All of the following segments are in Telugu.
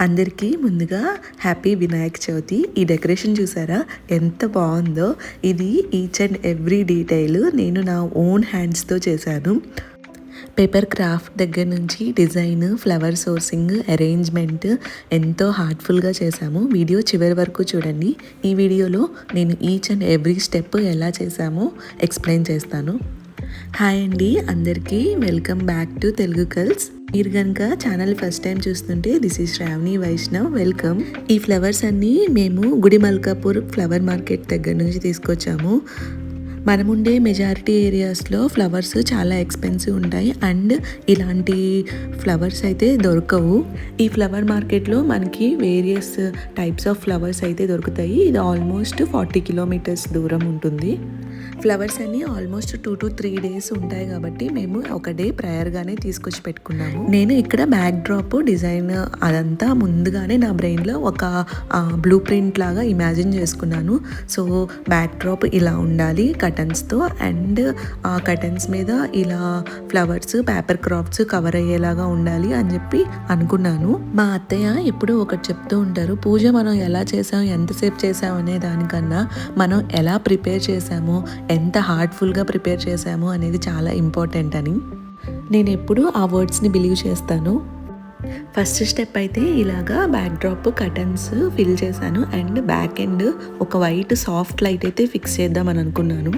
అందరికీ ముందుగా హ్యాపీ వినాయక చవితి. ఈ డెకరేషన్ చూసారా ఎంత బాగుందో. ఇది ఈచ్ అండ్ ఎవ్రీ డీటెయిల్ నేను నా ఓన్ హ్యాండ్స్తో చేశాను. పేపర్ క్రాఫ్ట్ దగ్గర నుంచి డిజైన్, ఫ్లవర్ సోర్సింగ్, అరేంజ్మెంట్ ఎంతో హార్ట్ఫుల్గా చేశాము. వీడియో చివరి వరకు చూడండి. ఈ వీడియోలో నేను ఈచ్ అండ్ ఎవ్రీ స్టెప్ ఎలా చేశామో ఎక్స్ప్లెయిన్ చేస్తాను. హాయ్ అండి అందరికీ, వెల్కమ్ బ్యాక్ టు తెలుగు కల్స్. మీరు కనుక ఛానల్ ఫస్ట్ టైం చూస్తుంటే this is Sravani Vaishnav, welcome. ఈ ఫ్లవర్స్ అన్నీ మేము గుడి మల్కాపూర్ ఫ్లవర్ మార్కెట్ దగ్గర నుంచి తీసుకొచ్చాము. మనముండే మెజారిటీ ఏరియాస్లో ఫ్లవర్స్ చాలా ఎక్స్పెన్సివ్ ఉంటాయి అండ్ ఇలాంటి ఫ్లవర్స్ అయితే దొరకవు. ఈ ఫ్లవర్ మార్కెట్లో మనకి వేరియస్ టైప్స్ ఆఫ్ ఫ్లవర్స్ అయితే దొరుకుతాయి. ఇది ఆల్మోస్ట్ 40 కిలోమీటర్స్ దూరం ఉంటుంది. ఫ్లవర్స్ అన్నీ ఆల్మోస్ట్ 2 to 3 days ఉంటాయి కాబట్టి మేము ఒక డే ప్రయర్గానే తీసుకొచ్చి పెట్టుకున్నాము. నేను ఇక్కడ బ్యాక్ డ్రాప్ డిజైన్ అదంతా ముందుగానే నా బ్రెయిన్లో ఒక బ్లూ ప్రింట్ లాగా ఇమాజిన్ చేసుకున్నాను. సో బ్యాక్ డ్రాప్ ఇలా ఉండాలి కటన్స్తో, అండ్ ఆ కటన్స్ మీద ఇలా ఫ్లవర్స్, పేపర్ క్రాఫ్ట్స్ కవర్ అయ్యేలాగా ఉండాలి అని చెప్పి అనుకున్నాను. మా అత్తయ్య ఎప్పుడూ ఒకటి చెప్తూ ఉంటారు, పూజ మనం ఎలా చేసాం, ఎంతసేపు చేసాం అనే దానికన్నా మనం ఎలా ప్రిపేర్ చేసామో, ఎంత హార్ట్ఫుల్గా ప్రిపేర్ చేసామో అనేది చాలా ఇంపార్టెంట్ అని. నేను ఎప్పుడు ఆ వర్డ్స్ని బిలీవ్ చేస్తాను. ఫస్ట్ స్టెప్ అయితే ఇలాగా బ్యాక్ డ్రాప్ కటన్స్ ఫిల్ చేశాను అండ్ బ్యాక్ ఎండ్ ఒక వైట్ సాఫ్ట్ లైట్ అయితే ఫిక్స్ చేద్దామని అనుకున్నాను.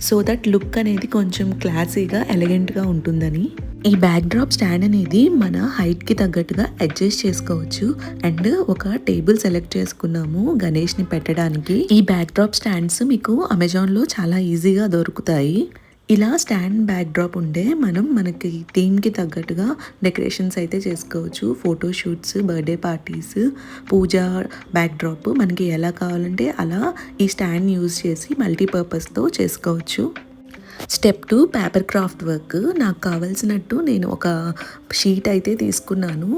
సో దట్ లుక్ అనేది కొంచెం క్లాసీగా, ఎలిగెంట్గా ఉంటుందని. ఈ బ్యాక్ డ్రాప్ స్టాండ్ అనేది మన హైట్కి తగ్గట్టుగా అడ్జస్ట్ చేసుకోవచ్చు. అండ్ ఒక టేబుల్ సెలెక్ట్ చేసుకున్నాము గణేష్ని పెట్టడానికి. ఈ బ్యాక్ డ్రాప్ స్టాండ్స్ మీకు అమెజాన్లో చాలా ఈజీగా దొరుకుతాయి. ఇలా స్టాండ్ బ్యాక్ డ్రాప్ ఉంటే మనకి థీమ్కి తగ్గట్టుగా డెకరేషన్స్ అయితే చేసుకోవచ్చు. ఫోటోషూట్స్, బర్త్డే పార్టీస్, పూజ బ్యాక్ డ్రాప్ మనకి ఎలా కావాలంటే అలా ఈ స్టాండ్ యూజ్ చేసి మల్టీపర్పస్తో చేసుకోవచ్చు. Step 2 paper craft work. నాకు కావాల్సినట్టు నేను ఒక షీట్ అయితే తీసుకున్నాను.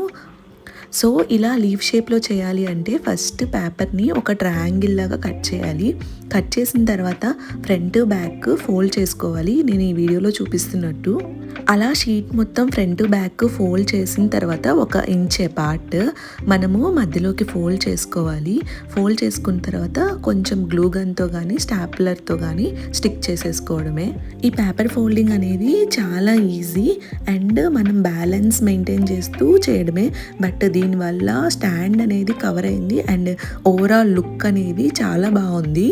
సో ఇలా లీవ్ షేప్లో చేయాలి అంటే ఫస్ట్ పేపర్ని ఒక ట్రయాంగిల్ లాగా కట్ చేయాలి. కట్ చేసిన తర్వాత ఫ్రంట్ బ్యాక్ ఫోల్డ్ చేసుకోవాలి, నేను ఈ వీడియోలో చూపిస్తున్నట్టు. అలా షీట్ మొత్తం ఫ్రంట్ బ్యాక్ ఫోల్డ్ చేసిన తర్వాత 1 ఇంచ్ అపార్ట్ మనము మధ్యలోకి ఫోల్డ్ చేసుకోవాలి. ఫోల్డ్ చేసుకున్న తర్వాత కొంచెం గ్లూ గన్తో కానీ స్టాప్లర్తో కానీ స్టిక్ చేసేసుకోవడమే. ఈ పేపర్ ఫోల్డింగ్ అనేది చాలా ఈజీ అండ్ మనం బ్యాలెన్స్ మెయింటైన్ చేస్తూ చేయడమే. బట్ దీనివల్ల స్టాండ్ అనేది కవర్ అయింది అండ్ ఓవరాల్ లుక్ అనేది చాలా బాగుంది.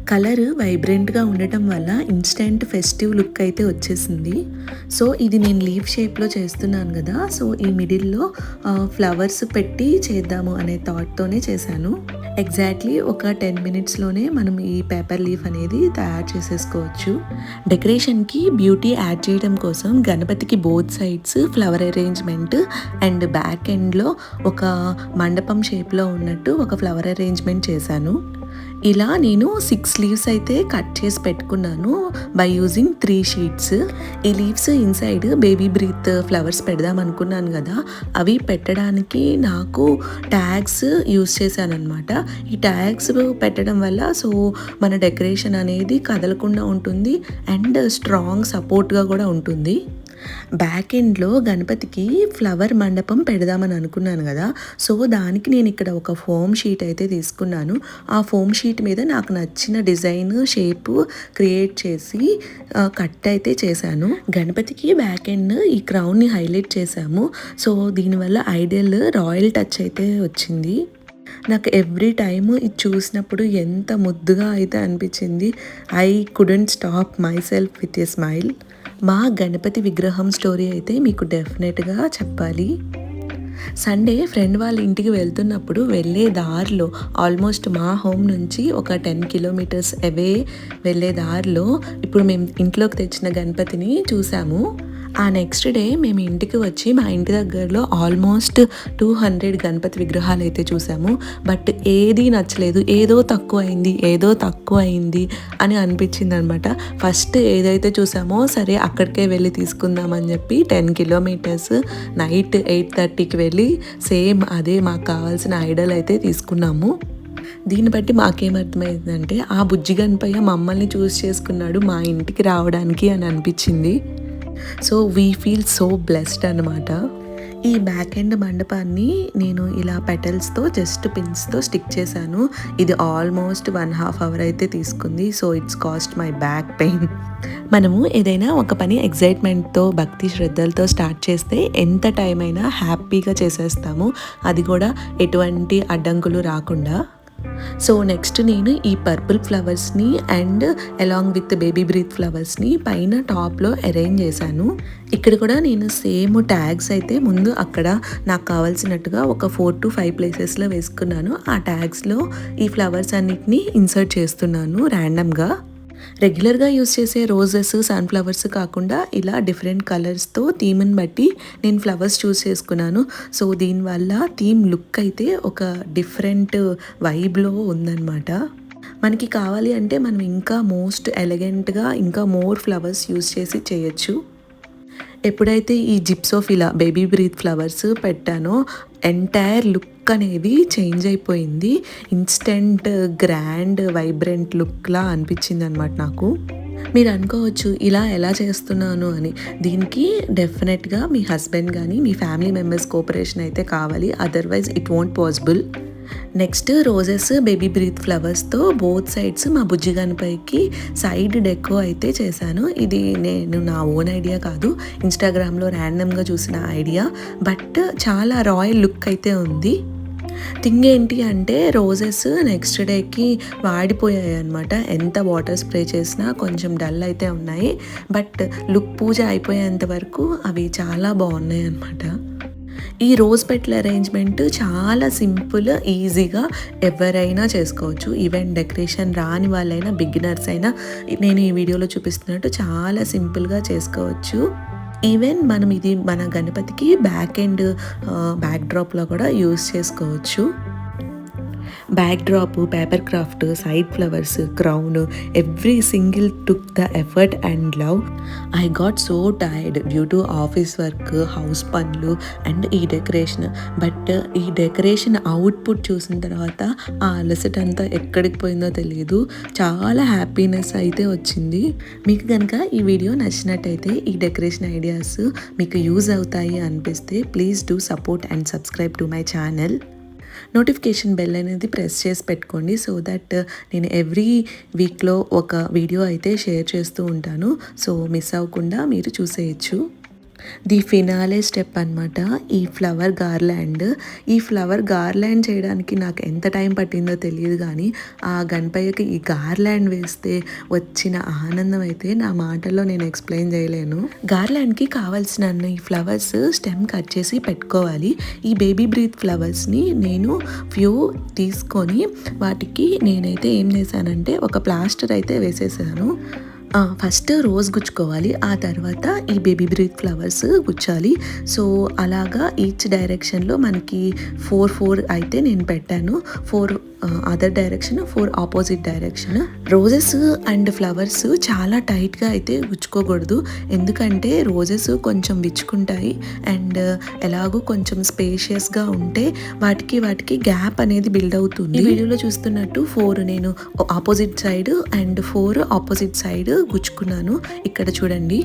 కలర్ వైబ్రెంట్గా ఉండటం వల్ల ఇన్స్టెంట్ ఫెస్టివ్ లుక్ అయితే వచ్చేసింది. సో ఇది నేను లీవ్ షేప్లో చేస్తున్నాను కదా, సో ఈ మిడిల్లో ఫ్లవర్స్ పెట్టి చేద్దాము అనే థాట్తోనే చేశాను. ఎగ్జాక్ట్లీ ఒక 10 minutesలోనే మనం ఈ పేపర్ లీఫ్ అనేది తయారు చేసేసుకోవచ్చు. డెకరేషన్కి బ్యూటీ యాడ్ చేయడం కోసం గణపతికి both sides flower arrangement and back ఎండ్లో ఒక మండపం షేప్లో ఉన్నట్టు ఒక ఫ్లవర్ అరేంజ్మెంట్ చేశాను. ఇలా నేను 6 లీవ్స్ అయితే కట్ చేసి పెట్టుకున్నాను బై యూజింగ్ 3 sheets. ఈ leaves inside baby breath flowers పెడదాం అనుకున్నాను కదా, అవి పెట్టడానికి నాకు ట్యాగ్స్ యూజ్ చేశాను అనమాట. ఈ ట్యాగ్స్ పెట్టడం వల్ల సో మన డెకరేషన్ అనేది కదలకుండా ఉంటుంది అండ్ స్ట్రాంగ్ సపోర్ట్గా కూడా ఉంటుంది. బ్యాక్ ఎండ్లో గణపతికి ఫ్లవర్ మండపం పెడదామని అనుకున్నాను కదా, సో దానికి నేను ఇక్కడ ఒక ఫోమ్ షీట్ అయితే తీసుకున్నాను. ఆ ఫోమ్ షీట్ మీద నాకు నచ్చిన డిజైన్, షేప్ క్రియేట్ చేసి కట్ అయితే చేశాను. గణపతికి బ్యాక్ ఎండ్ ఈ క్రౌన్ని హైలైట్ చేశాము. సో దీనివల్ల ఐడియల్ రాయల్ టచ్ అయితే వచ్చింది. నాకు ఎవ్రీ టైమ్ ఇది చూసినప్పుడు ఎంత ముద్దుగా అయితే అనిపించింది. I couldn't stop my self with a smile. మా గణపతి విగ్రహం స్టోరీ అయితే మీకు డెఫినెట్గా చెప్పాలి. సండే ఫ్రెండ్ వాళ్ళ ఇంటికి వెళ్తున్నప్పుడు వెళ్ళే దారిలో, ఆల్మోస్ట్ మా హోమ్ నుంచి ఒక 10 kilometers అవే వెళ్ళే దారిలో ఇప్పుడు మేము ఇంట్లోకి తెచ్చిన గణపతిని చూసాము. ఆ నెక్స్ట్ డే మేము ఇంటికి వచ్చి మా ఇంటి దగ్గరలో ఆల్మోస్ట్ 200 గణపతి విగ్రహాలు అయితే చూసాము. బట్ ఏది నచ్చలేదు, ఏదో తక్కువ అయింది అని అనిపించింది అనమాట. ఫస్ట్ ఏదైతే చూసామో సరే అక్కడికే వెళ్ళి తీసుకుందామని చెప్పి 10 kilometers నైట్ 8:30కి వెళ్ళి సేమ్ అదే మాకు కావాల్సిన ఐడల్ అయితే తీసుకున్నాము. దీన్ని బట్టి మాకేమర్థమైందంటే ఆ బుజ్జి గణపయ్య మమ్మల్ని చూస్ చేసుకున్నాడు మా ఇంటికి రావడానికి అని అనిపించింది. So we feel so blessed అనమాట. ఈ బ్యాక్ ఎండ్ మండపాన్ని నేను ఇలా పెటల్స్తో జస్ట్ పిన్స్తో స్టిక్ చేశాను. ఇది ఆల్మోస్ట్ 1.5 hour అయితే తీసుకుంది. So it's cost my back pain. మనము ఏదైనా ఒక పని ఎగ్జైట్మెంట్తో భక్తి శ్రద్ధలతో స్టార్ట్ చేస్తే ఎంత టైం అయినా హ్యాపీగా చేసేస్తాము, అది కూడా ఎటువంటి అడ్డంకులు రాకుండా. సో నెక్స్ట్ నేను ఈ పర్పుల్ ఫ్లవర్స్ని and along with baby breath ఫ్లవర్స్ని పైన టాప్లో అరేంజ్ చేశాను. ఇక్కడ కూడా నేను సేమ్ ట్యాగ్స్ అయితే ముందు అక్కడ నాకు కావాల్సినట్టుగా ఒక 4 to 5 ప్లేసెస్లో వేసుకున్నాను. ఆ ట్యాగ్స్లో ఈ ఫ్లవర్స్ అన్నిటిని ఇన్సర్ట్ చేస్తున్నాను ర్యాండమ్గా. రెగ్యులర్గా యూస్ చేసే రోజెస్, సన్ఫ్లవర్స్ కాకుండా ఇలా డిఫరెంట్ కలర్స్తో థీమ్ని బట్టి నేను ఫ్లవర్స్ చూస్ చేసుకున్నాను. సో దీనివల్ల థీమ్ లుక్ అయితే ఒక డిఫరెంట్ వైబ్లో ఉందన్నమాట. మనకి కావాలి అంటే మనం ఇంకా మోస్ట్ ఎలిగెంట్గా ఇంకా మోర్ ఫ్లవర్స్ యూస్ చేసి చేయొచ్చు. ఎప్పుడైతే ఈ జిప్సోఫిలా బేబీ బ్రీత్ ఫ్లవర్స్ పెట్టానో ఎంటైర్ లుక్ అనేది చేంజ్ అయిపోయింది. ఇన్స్టెంట్ గ్రాండ్ వైబ్రెంట్ లుక్లా అనిపించింది అనమాట నాకు. మీరు అనుకోవచ్చు ఇలా ఎలా చేస్తున్నాను అని. దీనికి డెఫినెట్గా మీ హస్బెండ్ కానీ మీ ఫ్యామిలీ మెంబర్స్ కోఆపరేషన్ అయితే కావాలి, otherwise it won't possible. Next roses baby breath ఫ్లవర్స్తో బోత్ సైడ్స్ మా బుజ్జి గణపతికి సైడ్ డెకో అయితే చేశాను. ఇది నేను నా ఓన్ ఐడియా కాదు, ఇన్స్టాగ్రామ్లో ర్యాండమ్గా చూసిన ఐడియా, బట్ చాలా రాయల్ లుక్ అయితే ఉంది. థింగ్ ఏంటి అంటే రోజెస్ నెక్స్ట్ డేకి వాడిపోయాయి అనమాట. ఎంత వాటర్ స్ప్రే చేసినా కొంచెం డల్ అయితే ఉన్నాయి, బట్ లుక్ పూజ అయిపోయేంత వరకు అవి చాలా బాగున్నాయి అనమాట. ఈ రోజ్ పెట్ల అరేంజ్మెంట్ చాలా సింపుల్, ఈజీగా ఎవరైనా చేసుకోవచ్చు. ఈవెన్ డెకరేషన్ రాని వాళ్ళైనా, బిగినర్స్ అయినా నేను ఈ వీడియోలో చూపిస్తున్నట్టు చాలా సింపుల్గా చేసుకోవచ్చు. ఈవెన్ మనం ఇది మన గణపతికి బ్యాక్ ఎండ్ బ్యాక్ డ్రాప్లో కూడా యూస్ చేసుకోవచ్చు. Back drop, paper craft, side flowers, crown, every single took the effort and love. I got so tired due to office work, house పనులు అండ్ ఈ డెకరేషన్. బట్ ఈ డెకరేషన్ అవుట్పుట్ చూసిన తర్వాత ఆ అలసట అంతా ఎక్కడికి పోయిందో తెలియదు. చాలా హ్యాపీనెస్ అయితే వచ్చింది. మీకు కనుక ఈ వీడియో నచ్చినట్టయితే, ఈ డెకరేషన్ ఐడియాస్ మీకు యూజ్ అవుతాయి అనిపిస్తే please do support and subscribe to my channel. Notification bell అనేది ప్రెస్ చేసి పెట్టుకోండి, సో దట్ నేను ఎవ్రీ వీక్లో ఒక వీడియో అయితే షేర్ చేస్తూ ఉంటాను. సో మిస్ అవ్వకుండా మీరు చూసేయచ్చు. ది ఫినాలే స్టెప్ అనమాట ఈ ఫ్లవర్ గార్లాండ్. ఈ ఫ్లవర్ గార్లాండ్ చేయడానికి నాకు ఎంత టైం పట్టిందో తెలియదు, కానీ ఆ గణపయ్యకి ఈ గార్లాండ్ వేస్తే వచ్చిన ఆనందం అయితే నా మాటల్లో నేను ఎక్స్ప్లెయిన్ చేయలేను. గార్లాండ్కి కావాల్సిన ఈ ఫ్లవర్స్ స్టెమ్ కట్ చేసి పెట్టుకోవాలి. ఈ బేబీ బ్రీత్ ఫ్లవర్స్ని నేను ఫ్యూ తీసుకొని వాటికి నేనైతే ఏం చేశానంటే ఒక ప్లాస్టర్ అయితే వేసేసాను. ఫస్ట్ రోజ్ గుచ్చుకోవాలి, ఆ తర్వాత ఈ బేబీ బ్రీత్ ఫ్లవర్స్ గుచ్చాలి. సో అలాగా ఈచ్ డైరెక్షన్లో మనకి 4 అయితే నేను పెట్టాను. 4 other direction, 4 opposite direction. Roses and flowers చాలా టైట్గా అయితే గుచ్చుకోకూడదు, ఎందుకంటే రోజెస్ కొంచెం విచ్చుకుంటాయి అండ్ ఎలాగో కొంచెం స్పేషియస్గా ఉంటే వాటికి గ్యాప్ అనేది బిల్డ్ అవుతుంది. ఈ వీడియోలో చూస్తున్నట్టు 4 నేను opposite side and 4 opposite side గుచ్చుకున్నాను. ఇక్కడ చూడండి,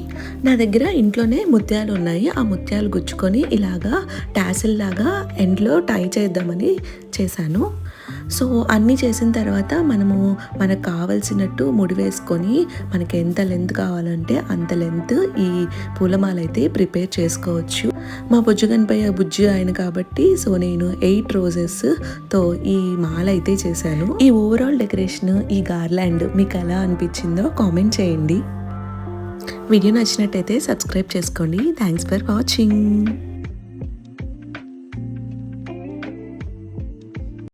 నా దగ్గర ఇంట్లోనే ముత్యాలు ఉన్నాయి. ఆ ముత్యాలు గుచ్చుకొని ఇలాగా టాసిల్ లాగా ఎండ్లో టై చేద్దామని చేశాను. సో అన్నీ చేసిన తర్వాత మనకు కావాల్సినట్టు ముడి వేసుకొని మనకి ఎంత లెంత్ కావాలంటే అంత లెంత్ ఈ పూలమాల అయితే ప్రిపేర్ చేసుకోవచ్చు. మా బుజ్జి గణపయ్య బుజ్జి ఆయన కాబట్టి సో నేను 8 రోజెస్తో ఈ మాల అయితే చేశాను. ఈ ఓవరాల్ డెకరేషన్, ఈ గార్లాండ్ మీకు ఎలా అనిపించిందో కామెంట్ చేయండి. వీడియో నచ్చినట్టయితే సబ్స్క్రైబ్ చేసుకోండి. Thanks for watching.